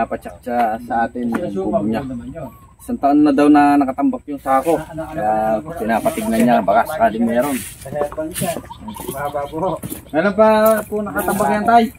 pinapatsak sa atin yung bubog niya. Isang taon na daw na nakatambak yung sako. Kaya pinapatignan niya, baka sakaling meron. Meron pa po nakatambak yan, Tay?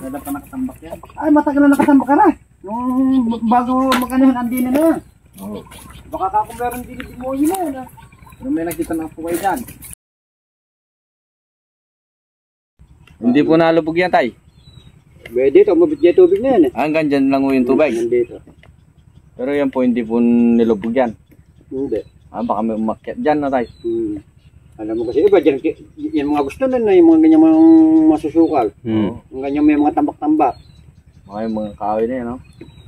Meron pa nakatambak yan? Ay, matagal na nakatambak ka na. Nung bago mag-anahan, andin na yan. Oo. Baka kung meron din mo yun na. Pero may nakita ng puway dyan. Hindi po nalubog yan, Tay? Dito, mabit niya tubig na yan eh. Hanggang dyan lang yung tubig. Nandito. Pero yan po, hindi po nilubog yan. Hindi. Baka may umakyat dyan na, Tay. Alam mo kasi iba, dyan, yung mga gusto na yung mga ganyan mga masusukal. Yung ganyan may mga tambak-tambak. Mga yung mga kahoy na yan, no?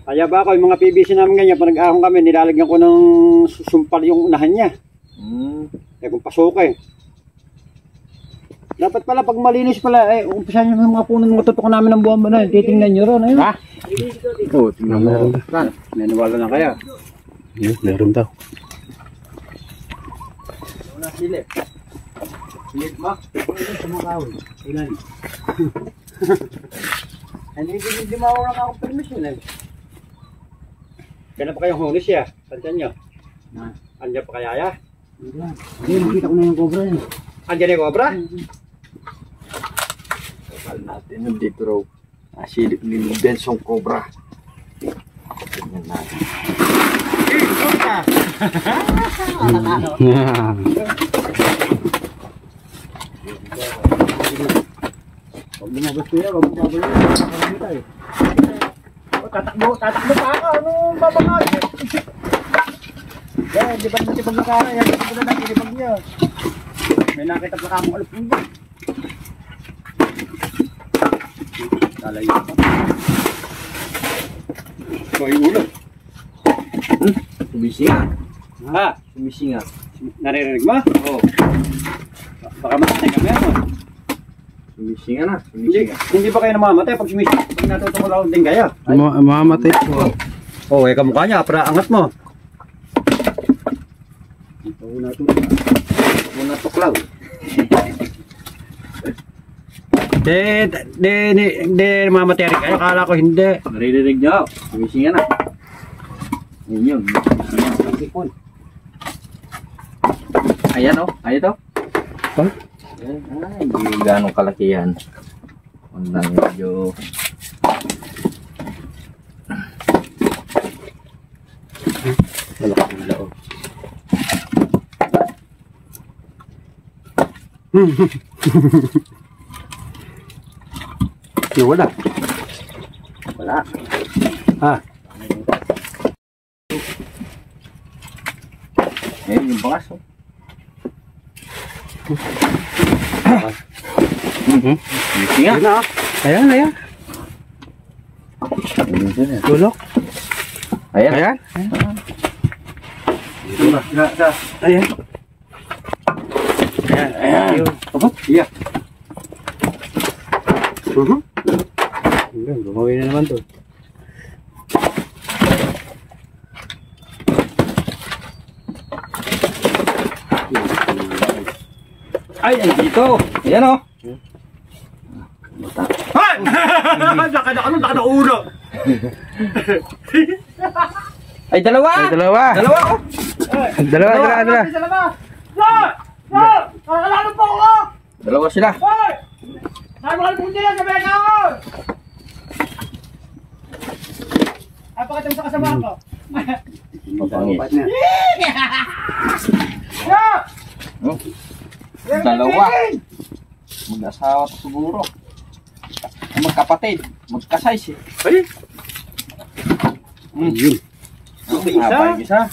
Kaya ba ako, yung mga PVC namin ganyan, pag nag-ahong kami, nilalagyan ko ng sumpal yung unahan niya. Eh kung pasukin. Dapat pala pag malinis pala, umpisahan nyo ng mga puno ng matutok namin ng buwan ba na, titingnan nyo ron, ayun. Ha? Oo, tingnan mo. Nanawala na kaya. Meron daw. Una silip. Silip mo? Sa mga kahoy. Ilan? Hindi mawala ka akong permission eh. Kailan pa kayong hunis siya? Tantan nyo? Andiyan pa kaya ya? Hindi, makita ko na yung cobra yun. Andiyan yung cobra? Kapal natin yung dito raw. Silip ni Bensong Cobra. Tingnan natin. Huwag lumabas ko yan, huwag mo babalik. Tatakbo pa ako. Anong babangay? Di ba naman si Pagkakara? Yan, ito na lang, kinibag niya. May nakita pa akong alap mo ba? Lalayo pa. May ulo. Sumisinga. Ha? Sumisinga. Naririnig mo? Oo. Baka matay ka meron. Sumisinga na. Sumisinga. Hindi ba kayo namamatay pag sumisinga? Pag natutulaw din kayo? Mamamatay po. Oo, kamukha niya. Para angat mo. Ito na tuklaw. Hindi namamatay rin kayo. Akala ko hindi. Naririnig niyo. Sumisinga na. Yun. Ayan o. Ayan to. Ay, hindi ganong kalaki yan. Lang medyo malaki ang loob. Wala. Wala. Ha? Ayan yung bangas o. Sumisinga. Ayan. Tulok. Ayan. Ayan. Ayan. Iya. Gumawa na naman to. Ay, dito. Ayan o. Ay! Naka na ulo. Ay, dalawa. Dalawa. Dalawa o. Dalawa. Nakakalaman po ako! Dalawa sila. Hoy! Nakakalaman po nila sa beka ako! Ay, pakita mo sa kasama ko. Mapangit. Yeah! Oh. Dalawa. Mag-asawa to siguro. Magkapatid. Magkasize eh. Ay! Yun. Mahaba yung isa.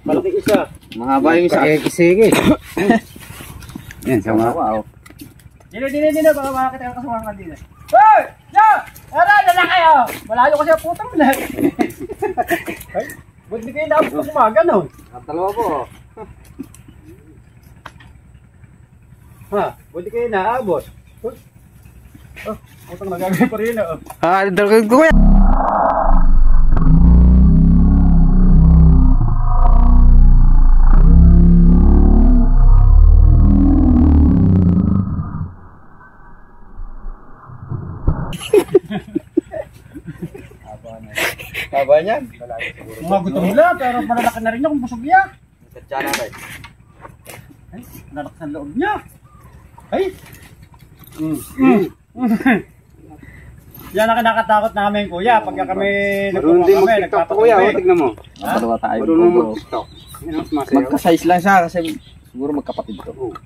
Malaki isa. Mahaba yung isa. Sige. Yan, sama. Wow. Dino, baka makakita ka kasama ka din. Hoy! No! Tara, lalaki oh! Malayo kasi ang putang mo na. Ay, buti kayo na ako kumaga no? Dalawa po. Ha? Buti kayo naabot. Oh, putang nagagay pa rin oh. Dalagag ko yan. Haba niyan. Mga gutom lang, pero malalaki na rin niya kung busog niya. Katsa na tayo. Ay, malalaki sa loob niya. Ay! Yan ang kinakatakot namin, kuya. Pagka kami Marunong din mag-tiktok kuya, oh, tignan mo. Dalawa tayo. Marunong mag-tiktok. Magka-size lang siya kasi siguro magkapatid to.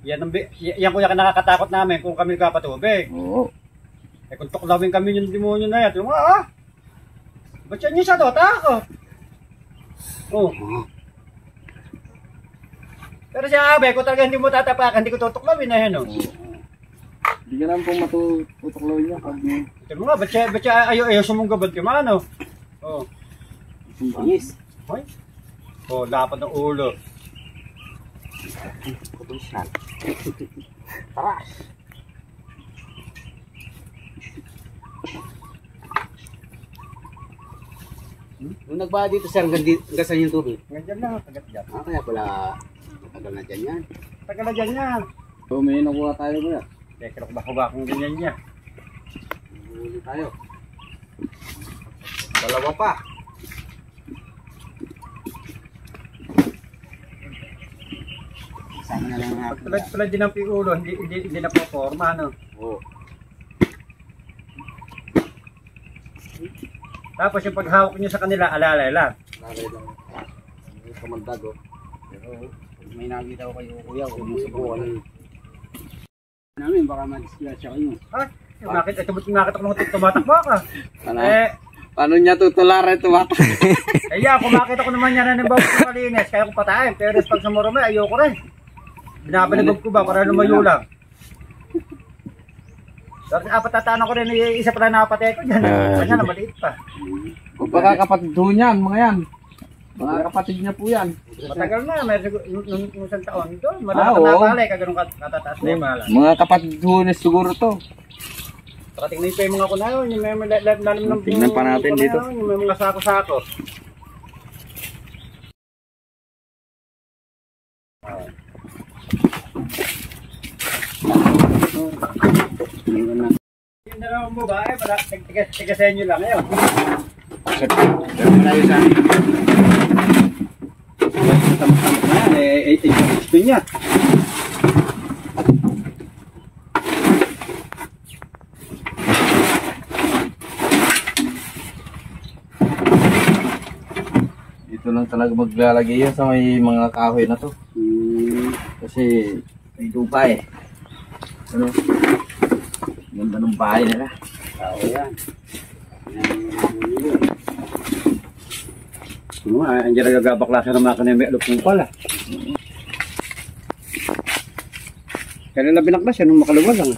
Yan kuya kinakatakot namin kung kami kapatubig. Oo. Eh kung tuklawin kami yung demonyo na yan, yung ba't yan yung siya to? Takot. Oh. Pero siya abe, kung talaga hindi mo tatapakan, hindi ko tutuklawin na yan, oh. Hindi ka naman pong matutuklaw niya pag... Ito mo nga, ba't siya ayaw sumunggabad ka man, oh. Oh. Yes. Hoy. Oh, dapat ng ulo. Tara. Nung nagbaha dito sir, hanggang saan yung tubig? Ganyan lang, tagat dyan. Kaya pala matagal na dyan yan. Tagal na dyan yan. So may nakuha tayo kuya. Teka, bako kung ganyan niya. Huli tayo. Dalawa pa. Sama na lang nga. Pag din ang piulo, hindi na po forma, no? Oo. Tapos yung paghawak nyo sa kanila, alalay lang. Lalay lang. May kamandag oh. Pero may nakita ko kayo kuya, huwag mo subukan. Namin baka ma-disgrasya kayo. Bakit ako nung tumatakbo ka? Ano? Paano niya tutularan ito ba? Kung makita ko naman yan na ng bawang kalinis, kaya ko patayin. Pero pag sa morome, ayoko rin. Binabalibog ko ba para lumayo lang. Tapos apat na tanong ko rin, isa pala napatay ko dyan. Kanya na maliit pa. Baka kapatid ho niyan, mga yan. Mga kapatid niya po yan. Matagal na, nung isang taon ito. Malaki na palay, kagano'ng katataas na yung mahala. Mga kapatid ho niya siguro to. Saka tingnan pa yung mga kunayon, yung may lalim ng... Tingnan pa natin dito. Yung may mga sako-sako. Yung dalawang babae, tigasen nyo lang ngayon. Pero malayo sa amin. Tamak-tamak na yan, gusto niya. Dito lang talaga maglalagay yan sa may mga kahoy na to. Kasi may lupa eh. Ano? Ganda ng bahay nila. Oo yan. Andiyan nagagabaklasan ng makina may alok ng pala. Kailan na binaklas yan, nung makaluwag lang.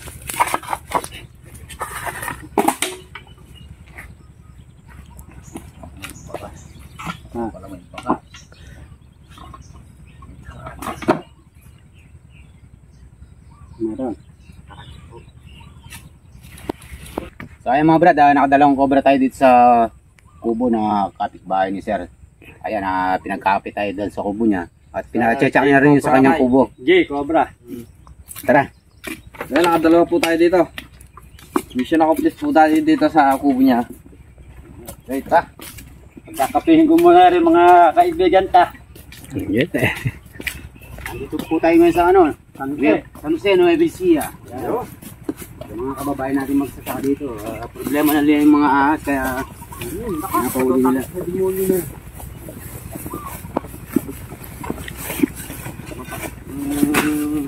Wala may baka. Meron. So ayan mga brad, nakadalawang cobra tayo dito sa kubo ng kapitbahay ni sir. Ayan, pinagkapit tayo dahil sa kubo niya. At pinacheck niya rin yung sa kanyang kubo. Jay, cobra. Tara. Dahil nakadalawa po tayo dito. Mission accomplished po tayo dito sa kubo niya. Okay, tara. Pagkakapihin ko muna rin mga kaibigan ta. Yes eh. Andito po tayo ngayon sa ano? San Jose, Nueva Ecija. Yung mga kababayan natin magsasaka dito. Problema na nila yung mga ahas kaya napahuli nila.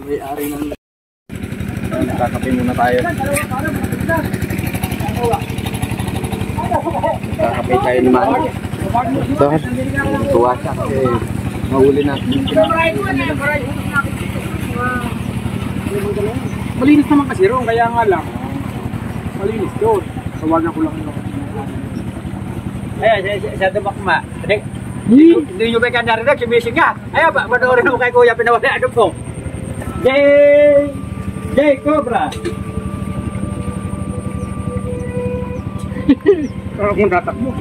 May-ari ng... Nakakape muna tayo. Nakakape tayo ni Mama. Ito, tuwa siya kasi mahuli natin. Malinis naman kasi ron, kaya nga lang. Malinis doon. Tawagan ko lang yun. Ayan, sa Dumakma. Hindi nyo ba ka narinig, sumising nga. Ayan, panoorin mo kay Kuya, pinawala ano po. Jay Cobra. Pero kung tatakbo.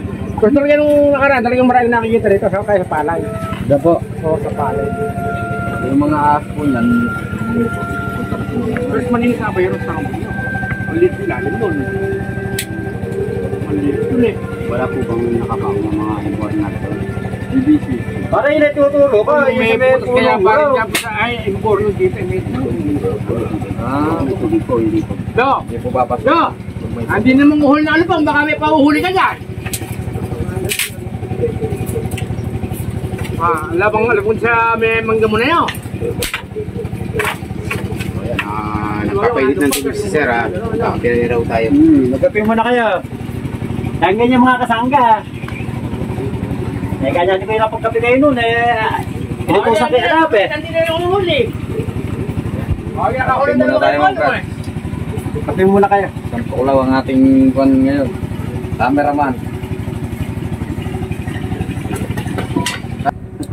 Gusto rin yung nakaraan, talagang maraming nakikita rito sa kaya sa palay. Ito po. Oo, sa palay. Yung mga ahas po yan. Pero malinis na ba yun sa kamay nyo? Malinis yung lalim nun. Malinis yun eh. Wala po bang nakapang ng mga import natin? ABC. Para yun ay tuturo ka. May putos kaya parang dyan po sa ay, import nung dito. Ah, Hindi po. Do! hindi po papasok. Do! Hindi na manguhuli na ano pang baka may pauhuli ka dyan. Labang sa may mangga mo na yun. Nagpapainit ng tubig si Sir ha. Nakapili raw tayo. Magkape mo na kayo. Tanggan yung mga kasangga. Eh, kanya nyo kayo napagkape kayo nun hindi po sa kinarap Hindi na yung huli. Kape muna tayo mga brad. Kape muna kayo. Sampulaw ang ating kwan ngayon. Cameraman.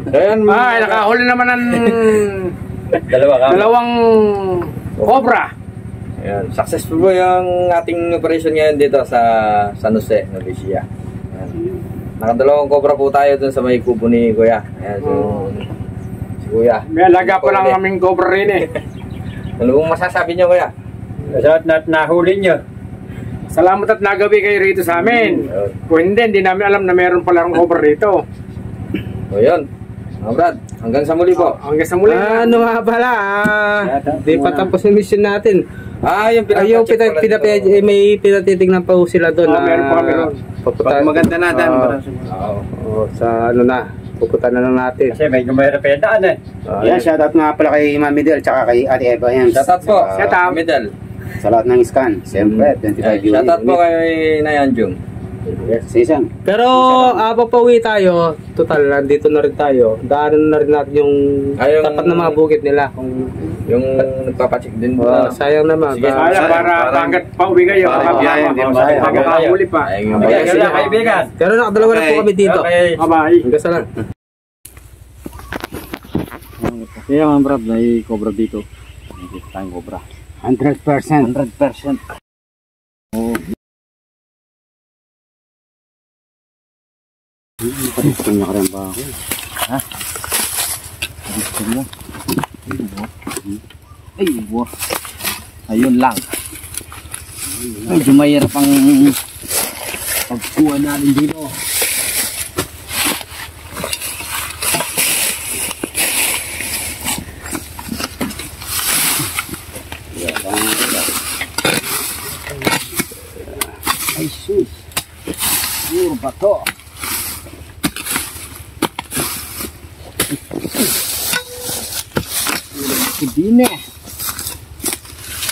Ayan, Ay, nakahuli naman ng dalawang cobra. ayan, successful po yung ating operation ngayon dito sa San Jose, Nuecia. Nakadalawang cobra po tayo dun sa may kubo ni Kuya. Ayan, so, si Kuya. May alaga pa lang kaming cobra rin eh. Ano pong masasabi niyo, Kuya? Sa nahuli nyo. Salamat at nagabi kayo rito sa amin. Ayun. Kung hindi namin alam na meron palang cobra rito. O yun, mga brad, hanggang sa muli po. Hanggang sa muli. Ano nga pala, di pa tapos yung mission natin. Yung Yung may pinatitignan pa ho sila doon. Meron pa kami doon. Pag maganda na dan. sa ano na, pupunta na lang natin. Kasi may gumayra pa yung daan Yan, shoutout nga pala kay Mami Del tsaka kay Ate Eva yan. Shoutout po, Shoutout. Middle. Sa lahat ng scan. Siyempre, 25 viewers. Shoutout po kay Nayan Jung. Season. Pero papauwi tayo, total, nandito na rin tayo. Daanan na rin natin yung tapat na mga bukid nila. Kung Yung nagpapacheck din po. sayang naman. Sige. Para bagat pauwi kayo. Bagat pauwi pa. kaibigan. Pero nakadalawa na po kami dito. Bye-bye. Hanggang sa lang. Kaya mga brad, may cobra dito. May tayong cobra. 100%. 100%. Gusto niya ka rin ba ako? Gusto mo? Ay, wow. Ayun lang. Medyo mahirap ang pagkuha natin dito. Ay, sus. Puro ba to? Kibine.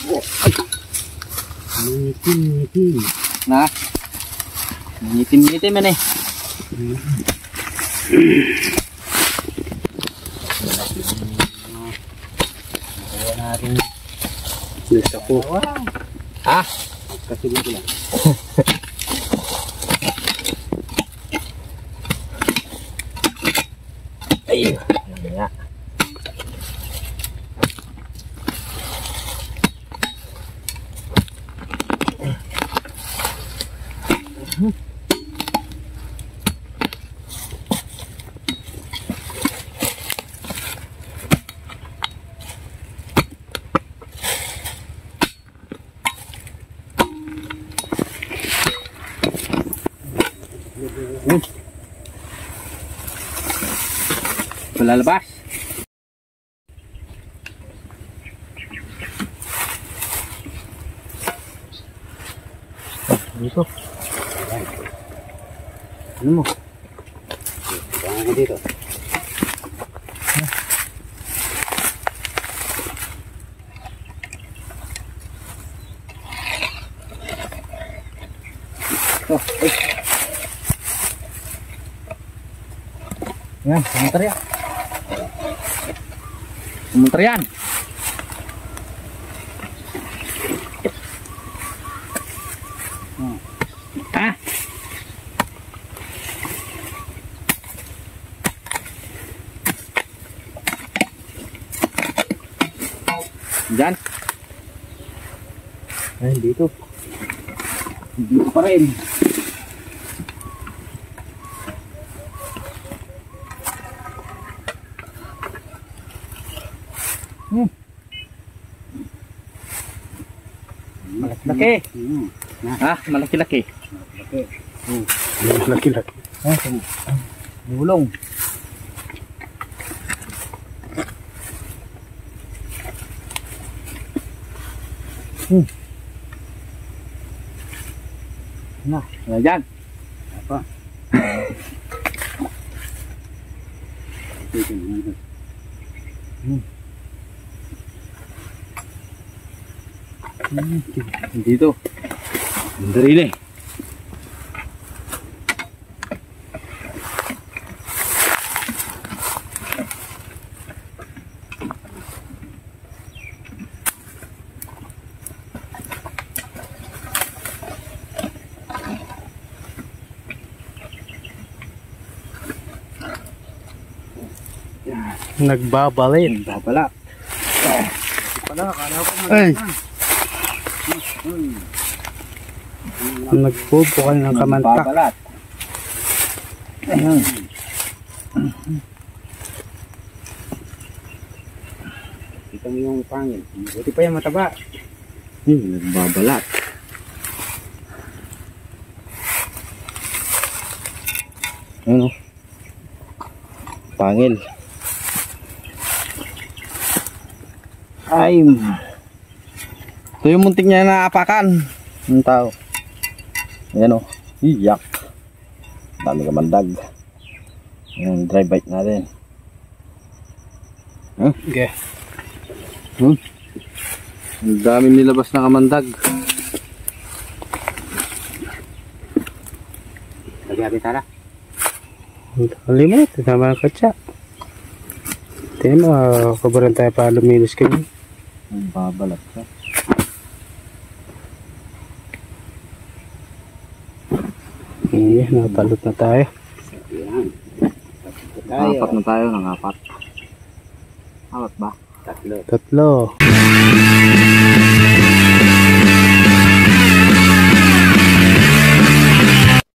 Oh, ay. Ngitim. Na? Ngitim man eh. Gusto ko. Kasi dito lang. Ay, nga. Lalabas. Dito. Ano mo? Kaya ko dito. Yan, pumunta yan. Pumunta yan. Diyan. Ay, dito. Dito pa rin. Malaki. Malaki-laki. Laki-laki. Bulong. Na, wala dyan. Apa? Dito. Mandarili. Nagbabalin. Babala. Ay. Nagpupukal ng kamantak. Babalat. Ayun. Kita mo yung pangil. Buti pa yung mataba. Nagbabalat. Ano? Pangil. Ay. Ito yung muntik niya naapakan ng tao. Ayan o. Iyak. Dami kamandag. Ayan, dry bite natin. Huh? Okay. Ang dami nilabas na kamandag. Lagi natin tara. Limit. Tama ang katsa. Tingnan mo, kabaran tayo pa luminis kayo. Ang babalat siya. Nabalot na tayo. Yan. Apat na tayo ng apat. Apat ba? Tatlo. Tatlo.